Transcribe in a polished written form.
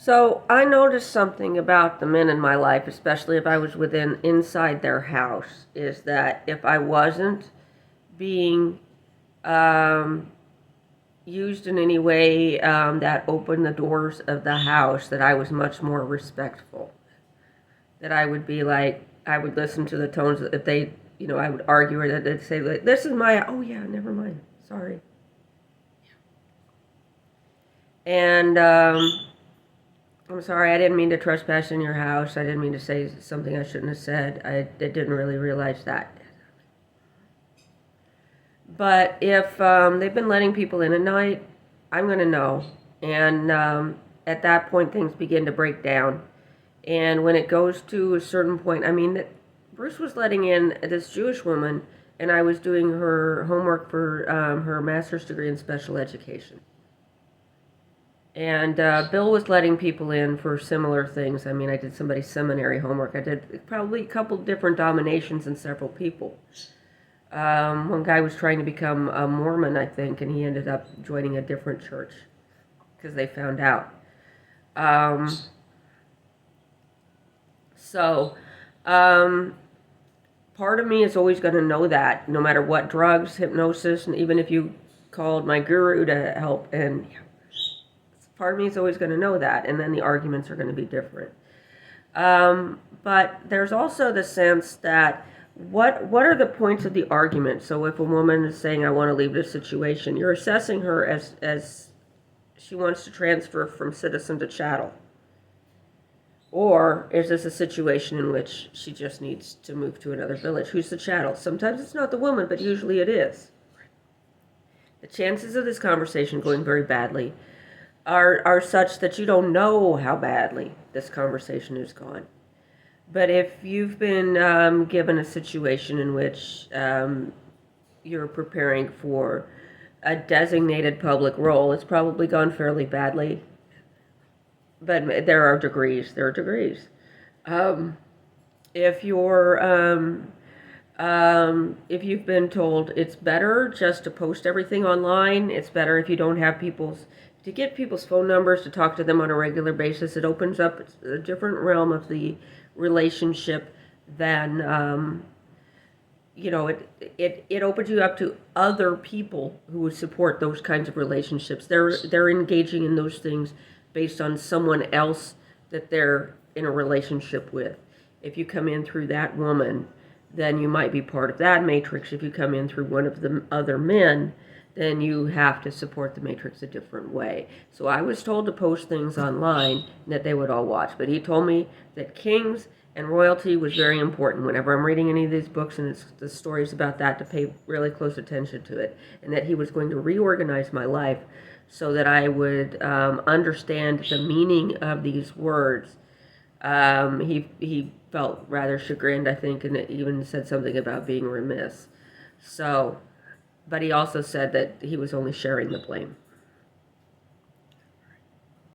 So I noticed something about the men in my life, especially if I was inside their house, is that if I wasn't being um, used in any way that opened the doors of the house, that I was much more respectful. That I would be like, I would listen to the tones. If they, I would argue it. They'd say, like, "This is my." Oh yeah, never mind. Sorry. And I'm sorry, I didn't mean to trespass in your house. I didn't mean to say something I shouldn't have said. I didn't really realize that. But if they've been letting people in at night, I'm going to know. And at that point, things begin to break down. And when it goes to a certain point, I mean, Bruce was letting in this Jewish woman, and I was doing her homework for her master's degree in special education. And Bill was letting people in for similar things. I mean, I did somebody's seminary homework. I did probably a couple different dominations and several people. One guy was trying to become a Mormon, I think, and he ended up joining a different church because they found out. So, part of me is always going to know that, no matter what drugs, hypnosis, and even if you called my guru to help, and part of me is always going to know that, and then the arguments are going to be different. But there's also the sense that what are the points of the argument? So if a woman is saying, "I want to leave this situation," you're assessing her as she wants to transfer from citizen to chattel. Or is this a situation in which she just needs to move to another village? Who's the chattel? Sometimes it's not the woman, but usually it is. The chances of this conversation going very badly are such that you don't know how badly this conversation has gone. But if you've been given a situation in which you're preparing for a designated public role, it's probably gone fairly badly. But there are degrees. There are degrees. If you've been told it's better just to post everything online, it's better if you don't have to get people's phone numbers, to talk to them on a regular basis. It opens up a different realm of the relationship than, it opens you up to other people who would support those kinds of relationships. They're engaging in those things based on someone else that they're in a relationship with. If you come in through that woman, then you might be part of that matrix. If you come in through one of the other men, then you have to support the matrix a different way. So I was told to post things online and that they would all watch. But he told me that kings and royalty was very important. Whenever I'm reading any of these books and it's the stories about that, to pay really close attention to it. And that he was going to reorganize my life so that I would understand the meaning of these words. He felt rather chagrined, I think, and even said something about being remiss. So, but he also said that he was only sharing the blame.